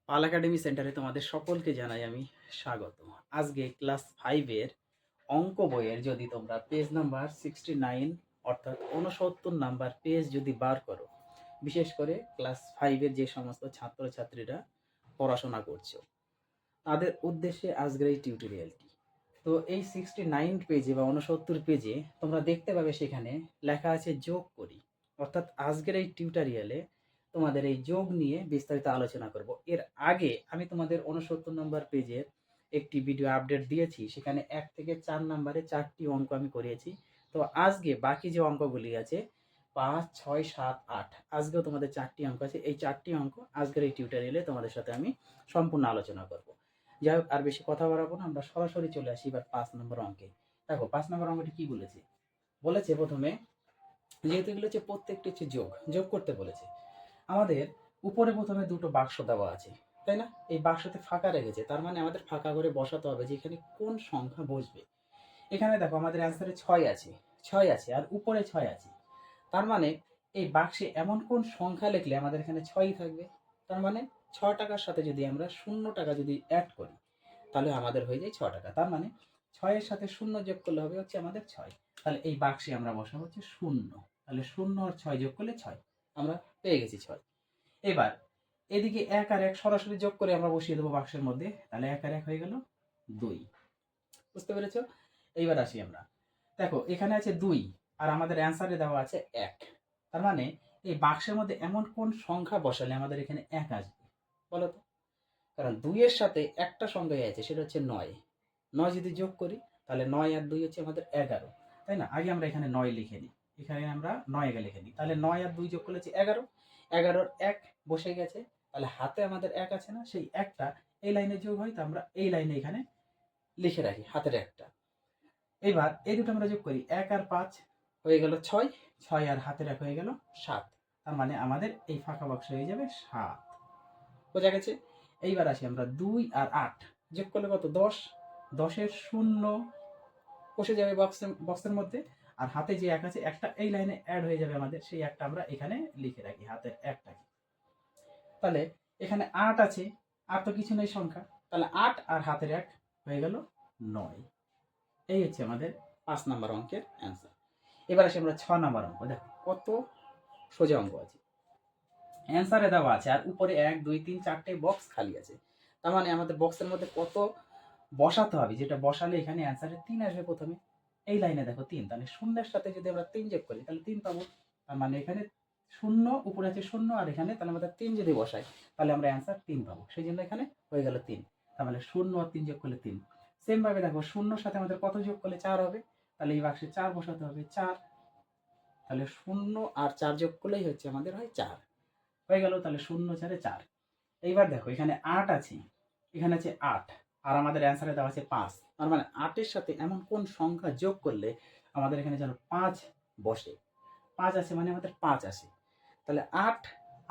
পাল academy সেন্টারে তোমাদের সকলকে জানাই আমি স্বাগত। আজকে ক্লাস 5 এর অঙ্ক বইয়ের যদি তোমরা পেজ নাম্বার 69 অর্থাৎ 69 নাম্বার পেজ যদি বার করো, বিশেষ করে ক্লাস 5 এর যে সমস্ত ছাত্রছাত্রীরা পড়াশোনা করছো তাদের উদ্দেশ্যে আজকের এই টিউটোরিয়ালটি। তো এই 69 পেজে বা 69 পেজে তোমরা দেখতে পাবে সেখানে লেখা আছে যোগ করি। অর্থাৎ আজকের এই টিউটোরিয়ালে তোমাদের এই যোগ নিয়ে বিস্তারিত আলোচনা করব। এর আগে আমি তোমাদের 69 নম্বর পেজের একটি ভিডিও আপডেট দিয়েছি, সেখানে 1 থেকে 4 নম্বরে 4টি অঙ্ক আমি করিয়েছি। তো আজকে বাকি যে অঙ্কগুলি আছে 5, 6, 7, 8, আজকেও তোমাদের 4টি অঙ্ক আছে। এই 4টি অঙ্ক আজকের এই টিউটোরিয়ালে তোমাদের সাথে আমি সম্পূর্ণ আলোচনা করব। যাই হোক, আর বেশি কথা বাড়াবো না, আমরা সরাসরি চলে আসি এবার 5 নম্বর অঙ্কে। দেখো 5 নম্বর অঙ্কটি কি বলেছে। বলেছে প্রথমে, যেহেতু এগুলো হচ্ছে প্রত্যেকটি হচ্ছে যোগ করতে বলেছে। আমাদের উপরে প্রথমে দুটো বাক্স দেওয়া আছে, তাই না? এই বাক্সতে ফাঁকা রেখেছে, তার মানে আমাদের ফাঁকা করে বসাতে হবে যে এখানে কোন সংখ্যা বসবে। এখানে দেখো আমাদের অ্যান্সারে 6 আছে, 6 আছে আর উপরে 6 আছে। তার মানে এই বাক্সে এমন কোন সংখ্যা লিখলে আমাদের এখানে 6ই থাকবে। তার মানে 6 টাকার সাথে যদি আমরা 0 টাকা যদি অ্যাড করি তাহলে আমাদের হয়ে যায় 6 টাকা। তার মানে 6 এর সাথে 0 যোগ করলে হবে হচ্ছে আমাদের 6। তাহলে এই বাক্সে আমরা বসাবো হচ্ছে 0। তাহলে 0 আর 6 যোগ করলে 6, আমরা পেয়ে গেছি 6। এবার এদিকে 1 আর 1 সরাসরি যোগ করে আমরা বসিয়ে দেবো বাক্সের মধ্যে, তাহলে 1 আর 1 হয়ে গেল 2। বুঝতে পেরেছো? এইবার আসি আমরা। দেখো এখানে আছে 2 আর আমাদের অ্যান্সারে দেওয়া আছে 1। তার মানে এই বাক্সের মধ্যে এমন কোন সংখ্যা বসালে আমাদের এখানে 1 আসবে বলো তো? কারণ 2 এর সাথে একটা সংখ্যাই আছে, সেটা হচ্ছে 9। 9 যদি যোগ করি তাহলে 9 আর 2 হচ্ছে আমাদের 11, তাই না? আগে আমরা এখানে 9 লিখে নিই, এখানে আমরা 9 আগে লিখে নিই। তাহলে 9 আর 2 যোগ করলে হচ্ছে 11, 11 এর 1 বসে গেছে। তাহলে হাতে আমাদের 1 আছে না, সেই 1টা এই লাইনে যোগ হয়, তো আমরা এই লাইনে এখানে লিখে রাখি হাতের 1টা। এবার এই দুটো আমরা যোগ করি, 1 আর 5 হয়ে গেল 6, 6 আর হাতের 1 হয়ে গেল 7। তার মানে আমাদের এই ফাঁকা বাক্স হয়ে যাবে 7। বোঝা গেছে? এইবার আসি আমরা 2 আর 8 যোগ করলে কত? 10, 10-এর 0 বসে যাবে বক্সের মধ্যে। আর হাতে যে 1 আছে, একটা এই লাইনে অ্যাড হয়ে যাবে আমাদের, সেই একটা আমরা এখানে লিখে রাখি হাতের 1টাকে। তাহলে এখানে 8 আছে, আর তো কিছু নেই সংখ্যা, তাহলে 8 আর হাতের 1 হয়ে গেল 9। এই হচ্ছে আমাদের 5 নাম্বার অঙ্কের অ্যান্সার। এবার আসি আমরা 6 নাম্বার অঙ্ক। দেখো কত সোজা অঙ্ক আছে, অ্যান্সারে দেওয়া আছে আর উপরে 1, 2, 3, 4টে বক্স খালি আছে। তার মানে আমাদের বক্সের মধ্যে কত বসাতে হবে, যেটা বসালে এখানে অ্যান্সারে 3 আসবে প্রথমে। এই লাইনে দেখো 3, তাহলে শূন্যের সাথে যদি আমরা 3 যোগ করি তাহলে 3 পাবো। তার মানে এখানে 0 উপরে আছে 0 আর এখানে তাহলে আমাদের 3 যদি বসাই তাহলে আমরা অ্যান্সার 3 পাবো। সেই জন্য এখানে হয়ে গেল 3। তার মানে 0 আর 3 যোগ করলে 3। সেম ভাবে দেখো 0 সাথে আমাদের কত যোগ করলে 4 হবে, তাহলে এই বাক্সে 4 বসাতে হবে, 4। তাহলে 0 আর 4 যোগ করলেই হচ্ছে আমাদের হয় 4। হয়ে গেল, তাহলে 0, 4, 4। এইবার দেখো এখানে 8 আছে, এখানে আছে 8 আর আমাদের অ্যান্সারে দেওয়া আছে 5। তার মানে 8 এর সাথে এমন কোন সংখ্যা যোগ করলে আমাদের এখানে যেন 5 বসে। 5 আছে মানে আমাদের 5 আসে। তাহলে 8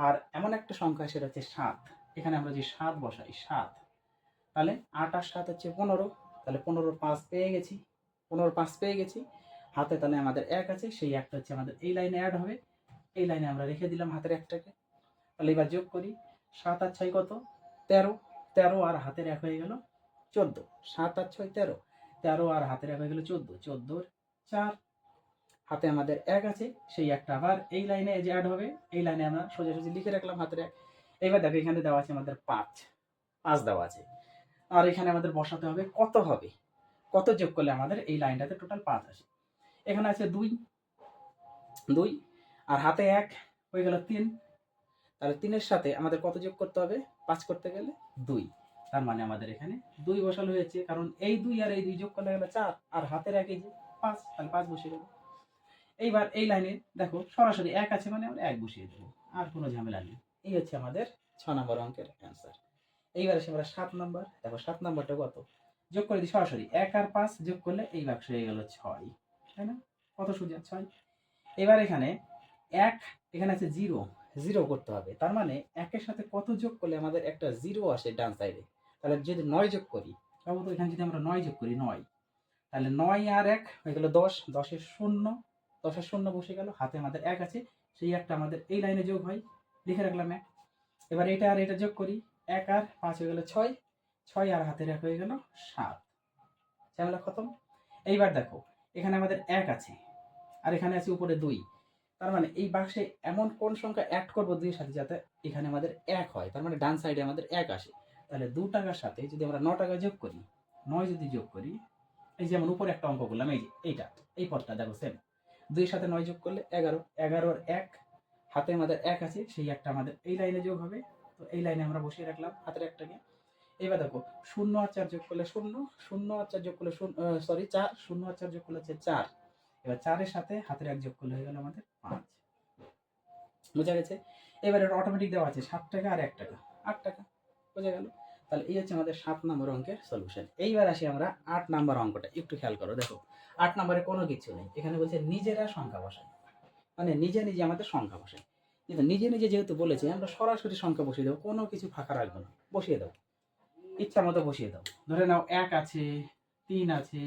আর এমন একটা সংখ্যা, সেটা হচ্ছে 7। এখানে আমরা যে 7 বসাই, 7। তাহলে 8 আর 7 হচ্ছে 15। তাহলে 15 5 পেয়ে গেছি, 15 5 পেয়ে গেছি। হাতে তাহলে আমাদের 1 আছে, সেই একটা হচ্ছে আমাদের এই লাইনে অ্যাড হবে। এই লাইনে আমরা রেখে দিলাম হাতের 1টাকে। তাহলে এবার যোগ করি, 7 আর 6 কত? 13। 13 আর হাতের 1 হয়ে গেল 14। 7 আর 6 13, 13 আর হাতের 1 হয়ে গেল 14, 14 4। হাতে আমাদের 1 আছে, সেই একটা আবার এই লাইনে যে অ্যাড হবে, এই লাইনে আমরা সোজাসুজি লিখে রাখলাম হাতের 1। এবার দেখো এখানে দেওয়া আছে আমাদের 5, 5 দেওয়া আছে। আর এখানে আমাদের বসাতে হবে কত হবে, কত যোগ করলে আমাদের এই লাইনটাতে টোটাল 5 আসে। এখানে আছে 2, 2 আর হাতে 1 হয়ে গেল 3। তাহলে 3-এর সাথে আমাদের কত যোগ করতে হবে 5 করতে গেলে? 2। তার মানে আমাদের এখানে 2 বসানো হয়েছে, কারণ এই 2 আর এই 2 যোগ করলে গেলে 4 আর হাতের 1 এই যে 5, তাহলে 5 বসিয়ে দেবো। এইবার এই লাইনে দেখো সরাসরি 1 আছে মানে আমরা 1 বসিয়ে দেবো, আর কোনো ঝামেলা নেই। এই হচ্ছে আমাদের 6 নম্বর অঙ্কের অ্যান্সার। এইবার আসি আমরা 7 নম্বর। দেখো 7 নম্বরটা কত, যোগ করে দিই সরাসরি 1 আর 5 যোগ করলে এই বাক্স হয়ে গেল 6, তাই না? কত সোজা 6। এবার এখানে 1, এখানে আছে 0, 0 করতে হবে। তার মানে 1 এর সাথে কত যোগ করলে আমাদের একটা 0 আসে ডান সাইডে। তাহলে যদি 9 যোগ করি, তাহলে তো এখানে যদি আমরা 9 যোগ করি 9, তাহলে 9 আর 1 হয়ে গেল 10, 10-এর 0, 10-এর 0 বসে গেল। হাতে আমাদের 1 আছে, সেই একটা আমাদের এই লাইনে যোগ হয়, লিখে রাখলাম 1। এবার এটা আর এটা যোগ করি, এক আর 5 হয়ে গেল 6, 6 আর হাতের 1 হয়ে গেল 7। ঝামেলা খতম। এইবার দেখো এখানে আমাদের 1 আছে আর এখানে আছে উপরে 2। তার মানে এই বাক্সে এমন কোন সংখ্যা অ্যাড করবো 2 এর সাথে যাতে এখানে আমাদের 1 হয়, তার মানে ডান সাইডে আমাদের 1 আসে। তাহলে 2 টাকার সাথে যদি আমরা 9 টাকা যোগ করি, 9 যদি যোগ করি, এই যেমন উপরে একটা অঙ্ক করলাম, এই যে এইটা, এই পদটা দেখো সেম, 2 এর সাথে 9 যোগ করলে 11, 11 আর 1, হাতে আমাদের 1 আছে, সেই একটা আমাদের এই লাইনে যোগ হবে। তো এই লাইনে আমরা বসিয়ে রাখলাম হাতের 1টাকে। এবার দেখো 0 আর 4 যোগ করলে 0, 0 আর 4 যোগ করলে 4, 0 আর 4 যোগ করলে হচ্ছে 4। এবার 4 এর সাথে হাতের 1 যোগ করলে হয়ে গেল আমাদের 5। বোঝা গেছে? এবার এটা অটোমেটিক দেওয়া আছে 7 টাকা আর 1 টাকা, 8 টাকা। বোঝা গেল? তাহলে এই হচ্ছে আমাদের 7 নম্বর অঙ্কের সলিউশন। এইবার আসি আমরা 8 নম্বর অঙ্কটা, একটু খেয়াল করো। দেখো 8 নম্বরে কোনো কিছু নেই, এখানে বলছে নিজেরা সংখ্যা বসাই, মানে নিজে নিজে আমাদের সংখ্যা বসাই। কিন্তু নিজে নিজে যেহেতু বলেছে, আমরা সরাসরি সংখ্যা বসিয়ে দেবো, কোনো কিছু ফাঁকা রাখবো না, বসিয়ে দাও, ইচ্ছা মতো বসিয়ে দাও। ধরে নাও 1 আছে, 3 আছে,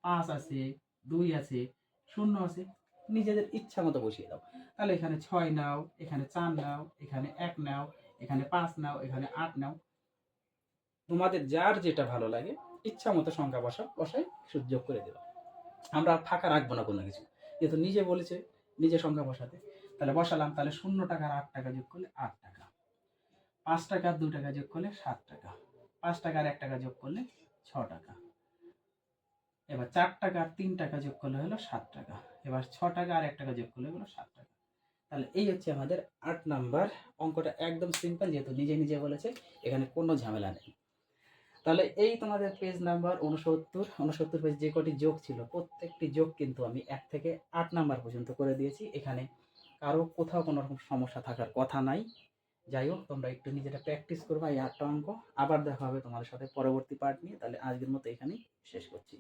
5 আছে, 2 আছে, 0 আছে, নিজেদের ইচ্ছা মতো বসিয়ে দাও। তাহলে এখানে 6 নাও, এখানে 4 নাও, এখানে 1 নাও, এখানে 5 নাও, এখানে 8 নাও, তোমাদের যার যেটা ভালো লাগে ইচ্ছা মতো সংখ্যা বসাই সুদ যোগ করে দেবো। আমরা ফাঁকা রাখবো না কোনো কিছু, যেহেতু নিজে বলেছে নিজে সংখ্যা বসাতে। তাহলে বসালাম, তাহলে 0 টাকা আর 8 টাকা যোগ করলে 8 টাকা, 5 টাকা আর 2 টাকা যোগ করলে 7 টাকা, 5 টাকা আর 1 টাকা যোগ করলে 6 টাকা। এবার 4 টাকা আর 3 টাকা যোগ করলে হলো 7 টাকা। এবার 6 টাকা আর 1 টাকা যোগ করলে হলো 7 টাকা। তাহলে এই হচ্ছে আমাদের 8 নাম্বার অঙ্কটা, একদম সিম্পল, যেহেতু নিজে নিজে বলেছে, এখানে কোনো ঝামেলা নেই। তাহলে এই তোমাদের পেজ নাম্বার 69 পেজ যে কটি যোগ ছিল, প্রত্যেকটি যোগ কিন্তু আমি 1 থেকে 8 নাম্বার পর্যন্ত করে দিয়েছি। এখানে কারো কোথাও কোনো রকম সমস্যা থাকার কথা নাই। যাই হোক, তোমরা একটু নিজেরা প্র্যাকটিস করবা এই 8টা অঙ্ক। আবার দেখা হবে তোমাদের সাথে পরবর্তী পার্ট নিয়ে। তাহলে আজকের মতো এখানেই শেষ করছি।